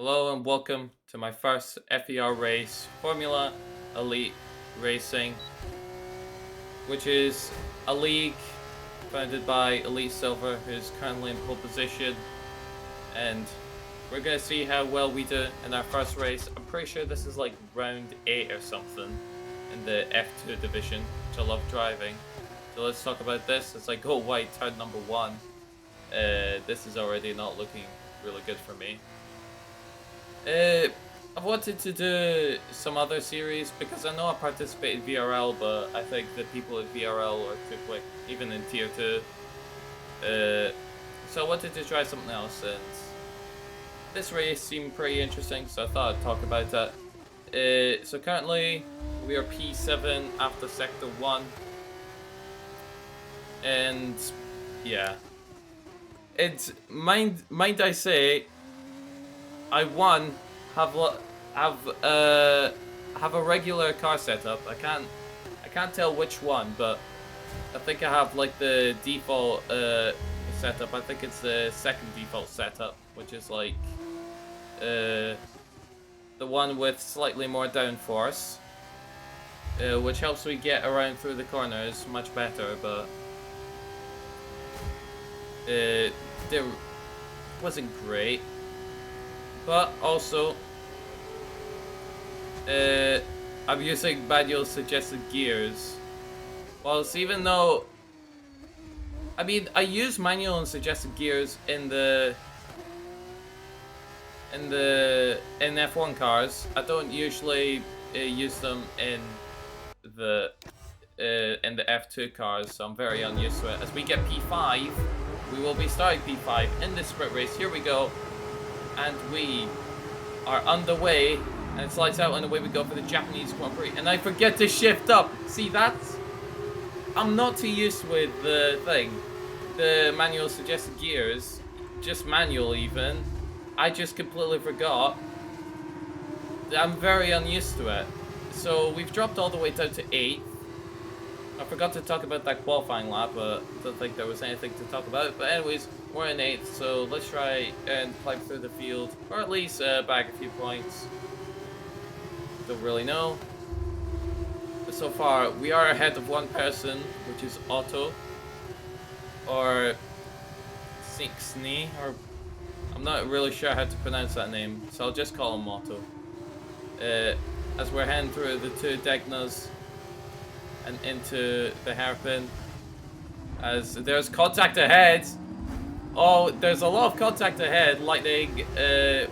Hello and welcome to my first FER race, Formula Elite Racing, which is a league founded by Elite Silver, who's currently in pole position, and we're gonna see how well we do in our first race. I'm pretty sure this is like round 8 or something in the F2 division, which I love driving. So let's talk about this. It's like, oh, white, turn number 1. This is already not looking really good for me. I've wanted to do some other series because I know I participate in VRL, but I think the people at VRL are too quick, even in Tier 2. So I wanted to try something else, and this race seemed pretty interesting, so I thought I'd talk about that. So currently, we are P7 after Sector 1. And, yeah. It's, mind I say, I have a regular car setup. I can't tell which one, but I think I have like the default setup. I think it's the second default setup, which is like the one with slightly more downforce, which helps me get around through the corners much better. But it wasn't great. But also, I'm using manual suggested gears. Whilst even though, I mean, I use manual and suggested gears in F1 cars. I don't usually use them in the F2 cars, so I'm very unused to it. As we get P5, we will be starting P5 in this sprint race. Here we go. And we are underway, and it slides out, and away we go for the Japanese Grand Prix. And I forget to shift up. See, that's... I'm not too used with the thing. The manual suggested gears. Just manual, even. I just completely forgot. I'm very unused to it. So, we've dropped all the way down to 8th. I forgot to talk about that qualifying lap, but I don't think there was anything to talk about. But anyways, we're in 8th, so let's try and climb through the field, or at least bag a few points. Don't really know. But so far, we are ahead of one person, which is Otto, or Sixni, or I'm not really sure how to pronounce that name, so I'll just call him Otto. As we're heading through the two Degnas and into the hairpin, as there's contact ahead. Oh, there's a lot of contact ahead, lightning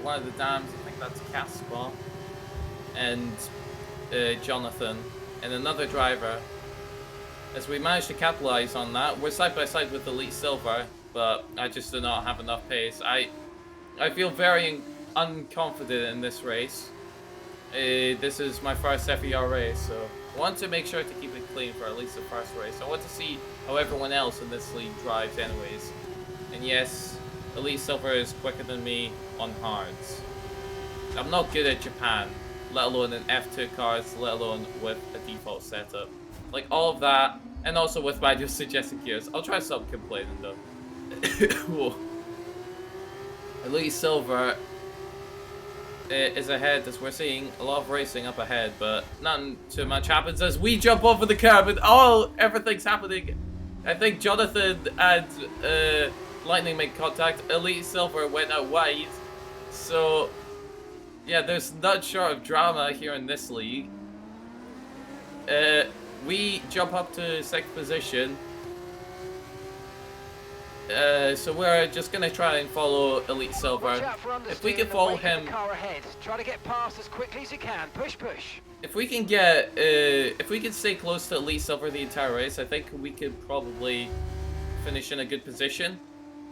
one of the dams. I think that's Caspar and Jonathan and another driver. As we managed to capitalize on that, we're side by side with Elite Silver, but I just do not have enough pace. I feel very unconfident in this race. This is my first FER race, so I want to make sure to keep it clean for at least the first race. I want to see how everyone else in this league drives anyways. And yes, Elite Silver is quicker than me on hards. I'm not good at Japan, let alone in F2 cars, let alone with a default setup. Like all of that, and also with manual suggested gears. I'll try to stop complaining though. Elite Silver is ahead, as we're seeing a lot of racing up ahead, but not too much happens as we jump over the curb and oh, everything's happening. I think Jonathan and Lightning made contact. Elite Silver went out wide. So, yeah, there's not short of drama here in this league. We jump up to 6th position. So we're just gonna try and follow Elite Silver. If we can follow him, try to get past as quickly as you can. Push. if we can get, if we can stay close to Elite Silver the entire race, I think we could probably finish in a good position.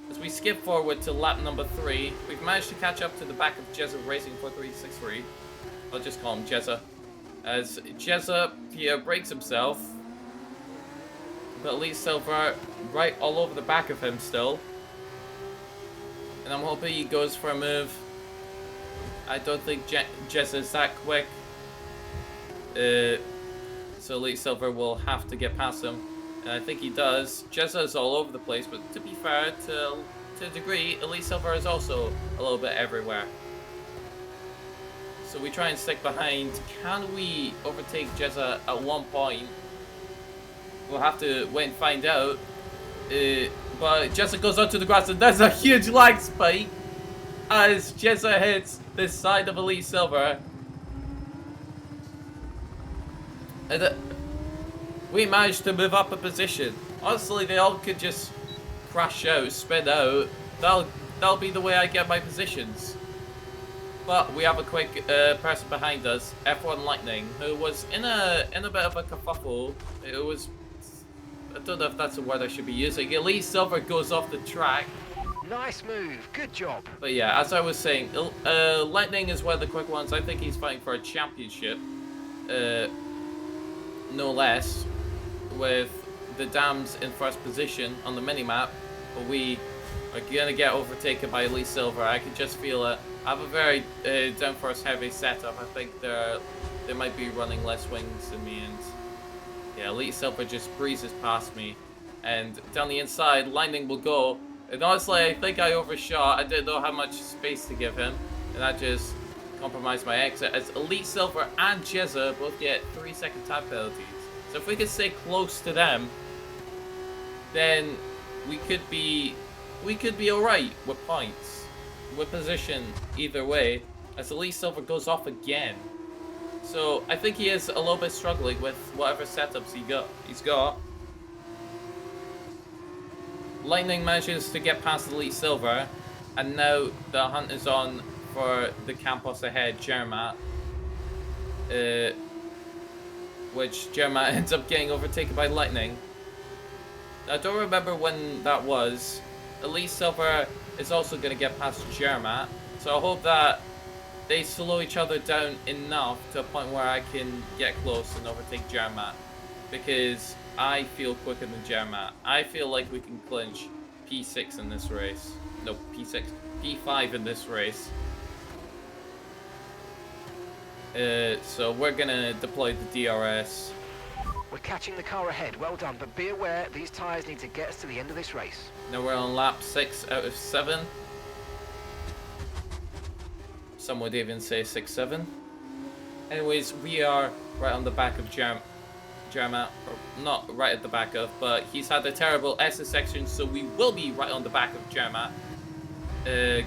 As we skip forward to lap number 3, we've managed to catch up to the back of Jezza Racing 4363. I'll just call him Jezza. As Jezza here breaks himself, but Elite Silver right all over the back of him still. And I'm hoping he goes for a move. I don't think Jezza's that quick. So Elite Silver will have to get past him. And I think he does. Jezza's all over the place, but to be fair, to a degree, Elite Silver is also a little bit everywhere. So we try and stick behind. Can we overtake Jezza at one point? We'll have to wait and find out. But Jezza goes onto the grass, and there's a huge lag spike as Jezza hits this side of Elite Silver. And we managed to move up a position. Honestly, they all could just crash out, spin out. That'll be the way I get my positions. But we have a quick person behind us, F1 Lightning, who was in a bit of a kerfuffle. It was, I don't know if that's a word I should be using. Elite Silver goes off the track. Nice move. Good job. But yeah, as I was saying, Lightning is one of the quick ones. I think he's fighting for a championship, no less, with the Dams in first position on the minimap. But we are gonna get overtaken by Elite Silver. I can just feel it. I have a very downforce heavy setup. I think they might be running less wings than me, and yeah, Elite Silver just breezes past me. And down the inside, Lightning will go. And honestly, I think I overshot. I didn't know how much space to give him, and that just compromised my exit. As Elite Silver and Jezza both get 3-second time penalties. So if we could stay close to them, then we could be alright with points, with position either way. As Elite Silver goes off again, so I think he is a little bit struggling with whatever setups he's got. Lightning manages to get past Elite Silver, and now the hunt is on for the Campos ahead, Jermat. Which Jermat ends up getting overtaken by Lightning. I don't remember when that was. Elite Silver is also going to get past Jermat, so I hope that they slow each other down enough to a point where I can get close and overtake Jermat, because I feel quicker than Jermat. I feel like we can clinch P6 in this race. No, P6. P5 in this race. So we're gonna deploy the DRS. We're catching the car ahead. Well done, but be aware these tyres need to get us to the end of this race. Now we're on lap 6 out of 7. Some would even say 6-7. Anyways, we are right on the back of Jermat, or not right at the back of, but he's had a terrible SS section, so we will be right on the back of Jermat,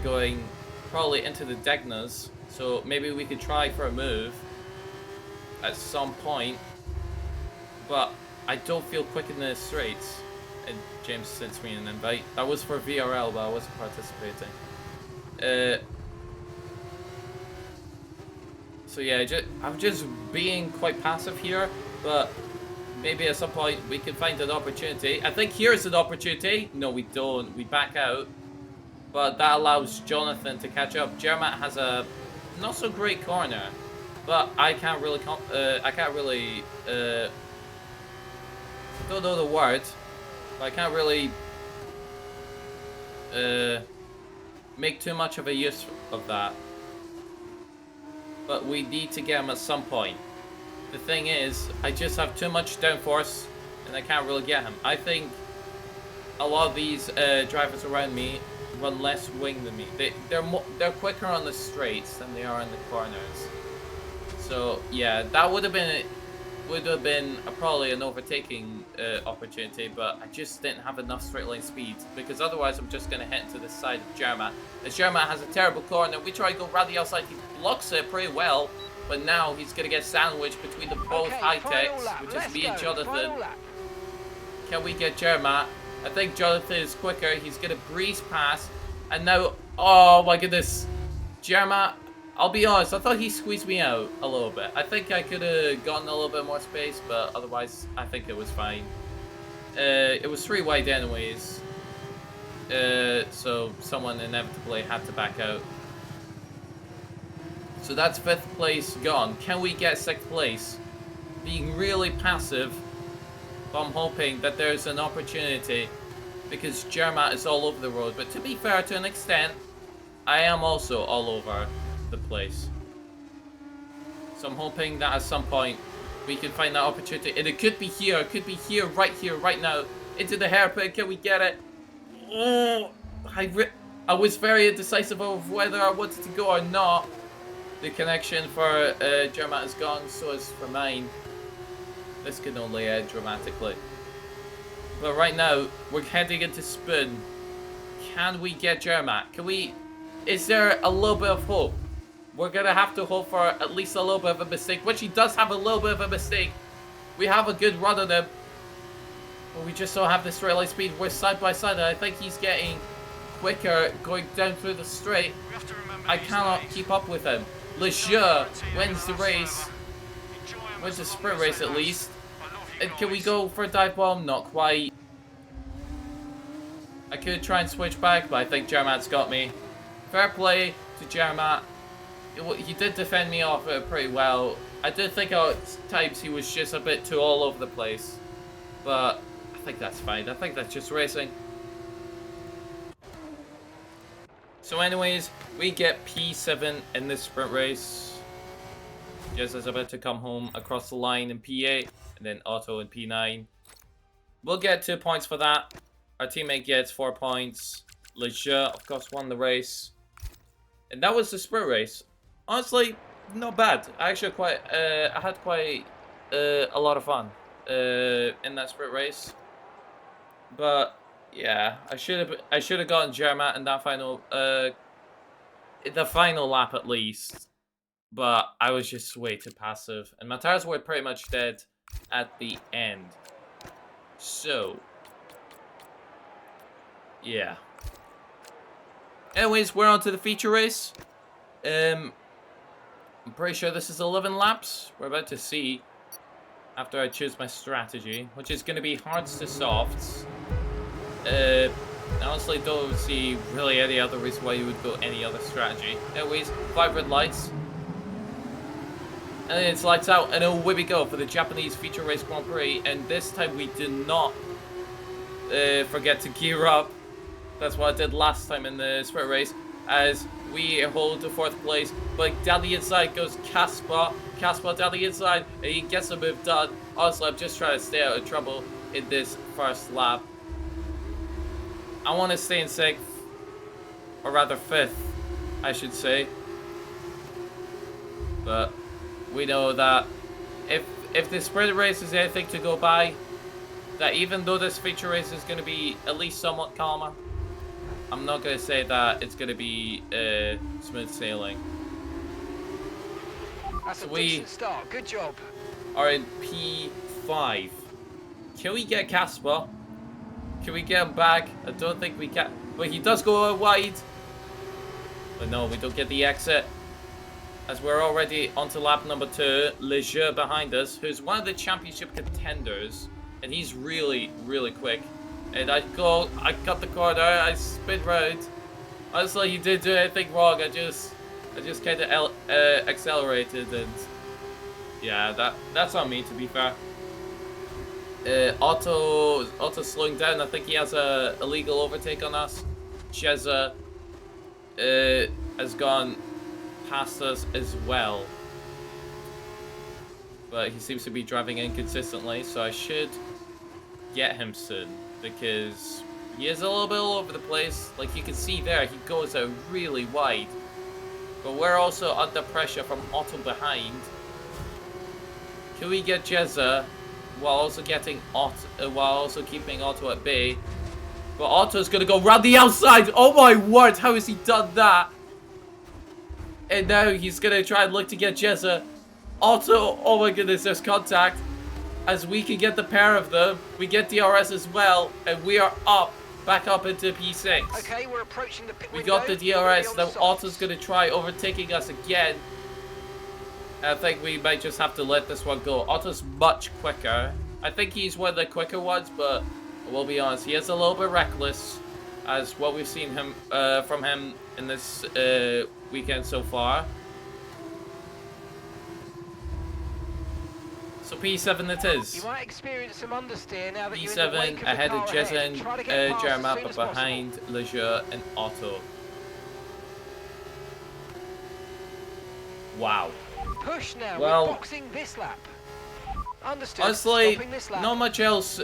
going probably into the Degnas. So maybe we could try for a move at some point, but I don't feel quick in the straights. And James sends me an invite. That was for VRL, but I wasn't participating. So yeah, I'm just being quite passive here, but maybe at some point we can find an opportunity. I think here's an opportunity. No, we don't. We back out. But that allows Jonathan to catch up. Jermat has a not so great corner, but I can't really don't know the word, but I can't really make too much of a use of that. But we need to get him at some point. The thing is, I just have too much downforce, and I can't really get him. I think a lot of these drivers around me run less wing than me. They're quicker on the straights than they are in the corners. So yeah, that would have been probably an overtaking opportunity, but I just didn't have enough straight line speed, because otherwise I'm just going to hit to the side of Jermat. As Jermat has a terrible corner, we try to go round the outside, he blocks it pretty well, but now he's going to get sandwiched between the both high-techs, which is me and Jonathan. Can we get Jermat? I think Jonathan is quicker, he's going to breeze past, and now, oh my goodness, Jermat, I'll be honest, I thought he squeezed me out a little bit. I think I could have gotten a little bit more space, but otherwise, I think it was fine. It was 3 wide anyways, so someone inevitably had to back out. So that's 5th place gone. Can we get 6th place? Being really passive, but I'm hoping that there's an opportunity, because Jermat is all over the road. But to be fair, to an extent, I am also all over the place. So I'm hoping that at some point we can find that opportunity, and it could be here, right now, into the hairpin. Can we get it? Oh, I was very indecisive of whether I wanted to go or not. The connection for Jermat is gone, so is for mine. This can only end dramatically. But right now, we're heading into spin. Can we get Jermat? Can we... Is there a little bit of hope? We're gonna have to hope for at least a little bit of a mistake, which he does have a little bit of a mistake. We have a good run on him. But we just don't have the straight line speed. We're side by side, and I think he's getting quicker going down through the straight. I cannot keep up with him. Lejeune wins the race. Wins the sprint race at least. And can we go for a dive bomb? Not quite. I could try and switch back, but I think Jermat's got me. Fair play to Jermat. He did defend me off pretty well. I did think at times he was just a bit too all over the place. But I think that's fine. I think that's just racing. So anyways, we get P7 in this sprint race. Just as about to come home across the line in P8. And then Otto in P9. We'll get 2 points for that. Our teammate gets 4 points. Lejeune, of course, won the race. And that was the sprint race. Honestly, not bad. I actually I had quite a lot of fun in that sprint race. But yeah, I should have gotten Jermat in that final the final lap at least. But I was just way too passive, and my tires were pretty much dead at the end. So yeah. Anyways, we're on to the feature race. I'm pretty sure this is 11 laps. We're about to see after I choose my strategy, which is going to be hards to softs. I honestly don't see really any other reason why you would go any other strategy. Anyways, 5 red lights. And it's lights out, and away we go for the Japanese feature race Grand Prix. And this time we did not forget to gear up. That's what I did last time in the sprint race, as we hold the 4th place. But down the inside goes Casper. Casper down the inside, and he gets the move done. Honestly, I'm just trying to stay out of trouble in this first lap. I want to stay in 6th, or rather 5th, I should say. But we know that if the sprint race is anything to go by, that even though this feature race is going to be at least somewhat calmer, I'm not going to say that it's going to be smooth sailing. That's a decent start. Good job. Are in P5. Can we get Casper? Can we get him back? I don't think we can. But he does go wide. But no, we don't get the exit. As we're already onto lap number 2. Lejeune behind us, who's one of the championship contenders. And he's really, really quick. And I cut the corner, I spin round. Honestly, he didn't do anything wrong. I just kind of accelerated, and yeah, that's on me, to be fair. Otto slowing down. I think he has a illegal overtake on us. Cheza has gone past us as well, but he seems to be driving inconsistently, so I should get him soon, because he is a little bit all over the place. Like you can see there, he goes out really wide. But we're also under pressure from Otto behind. Can we get Jezza while also getting Otto, while also keeping Otto at bay? But Otto's gonna go round the outside. Oh my word, how has he done that? And now he's gonna try and look to get Jezza. Otto, oh my goodness, there's contact. As we can get the pair of them, we get DRS as well, and we are up, back up into P6. Okay, we're approaching the pit We window. got the DRS, now Otto's going to try overtaking us again. I think we might just have to let this one go. Otto's much quicker. I think he's one of the quicker ones, but we'll be honest, he is a little bit reckless, as what we've seen him from him in this weekend so far. So P7 it is. You might experience some understeer now that P7 you're in the wake of the ahead of car Jezza ahead. and Try to get past as Jermat, soon but as possible. behind Lejeune and Otto. Wow. Push now. Well, we're boxing this lap. Understood. honestly, Stopping this lap. not much else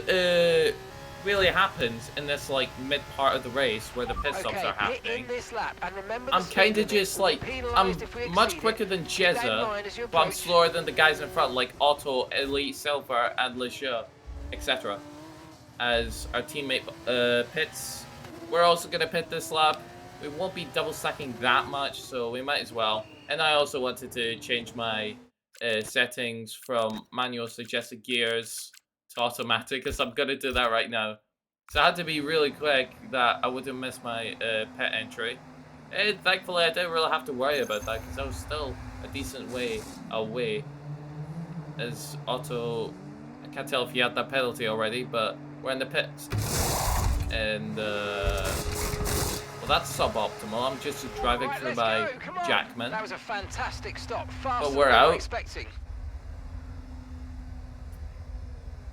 really happens in this like mid part of the race where the pit stops Okay, are hit happening. in this lap, and remember I'm the kind of speed just limit. like, We'll be I'm penalised if we much exceed quicker it. than Keep that in Jezza, mind as you but I'm approach. slower than the guys in front like Otto, Elite, Silver, and Leisure, etc. As our teammate pits. We're also going to pit this lap. We won't be double stacking that much, so we might as well. And I also wanted to change my settings from manual suggested gears to automatic, because I'm going to do that right now. So I had to be really quick that I wouldn't miss my pit entry. And thankfully I didn't really have to worry about that, because I was still a decent way away. As Otto, I can't tell if he had that penalty already, but we're in the pits. And, well, that's suboptimal. I'm just driving Right, through let's my go. Come on. Jackman. That was a fantastic stop. Faster But than we're we were out. expecting.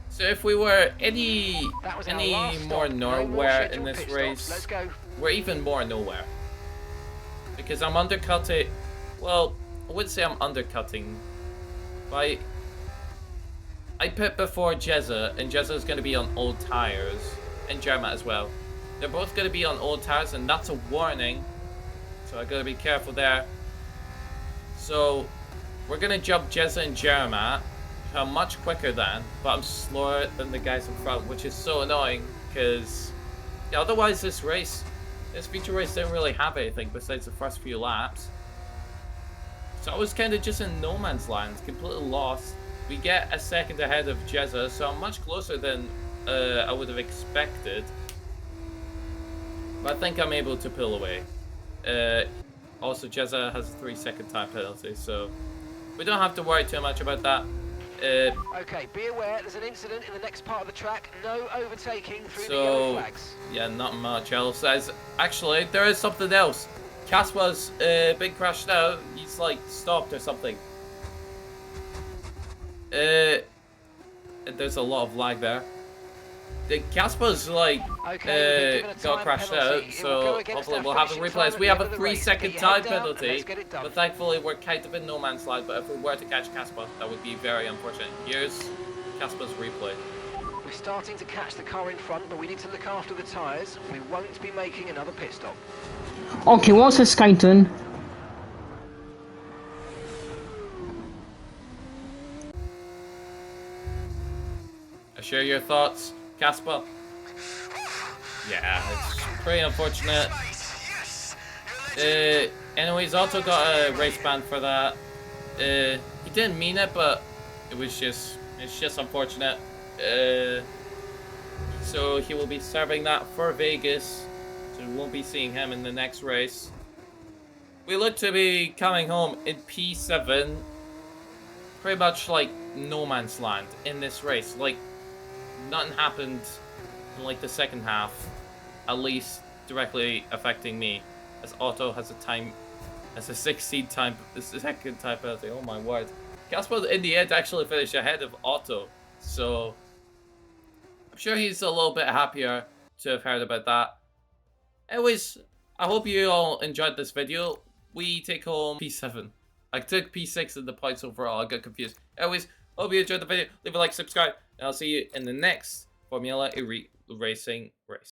So if we were any That was our last more stop. No more nowhere in scheduled this pit race, stops. Let's go. we're even more nowhere. Because I'm undercutting. Well, I wouldn't say I'm undercutting. But I pit before Jezza, and Jezza's going to be on old tires. And Jerma as well. They're both going to be on old tires, and that's a warning. So I got to be careful there. So we're going to jump Jezza and Jerma. I'm much quicker than, but I'm slower than the guys in front, which is so annoying, because yeah, otherwise this feature race didn't really have anything besides the first few laps. So I was kind of just in no man's land, completely lost. We get a second ahead of Jezza, so I'm much closer than I would have expected. But I think I'm able to pull away. Also, Jezza has a 3-second time penalty, so we don't have to worry too much about that. Okay, be aware there's an incident in the next part of the track. No overtaking through the yellow flags. Yeah, not much else. Actually, there is something else. Caspa's been crashed out. He's like stopped or something. There's a lot of lag there. The Caspa's like got crashed out, so hopefully we'll have a replay. As we have a 3-second time penalty, but thankfully we're kind of in no man's land. But if we were to catch Caspa, that would be very unfortunate. Here's Caspa's replay. We're starting to catch the car in front, but we need to look after the tyres. We won't be making another pit stop. Okay, what's the Skyton? Share your thoughts, Casper. Yeah, it's pretty unfortunate. Anyways, Otto got a race ban for that. He didn't mean it, but it's just unfortunate. So he will be serving that for Vegas. So we won't be seeing him in the next race. We look to be coming home in P7. Pretty much like no man's land in this race. Like, nothing happened in like the second half, at least directly affecting me, as Otto has a 16 time, second time penalty. Oh my word. Casper in the end actually finished ahead of Otto, so I'm sure he's a little bit happier to have heard about that. Anyways, I hope you all enjoyed this video. We take home P7. I took P6 in the points overall, I got confused. Anyways, hope you enjoyed the video. Leave a like, subscribe, and I'll see you in the next Formula E Racing race.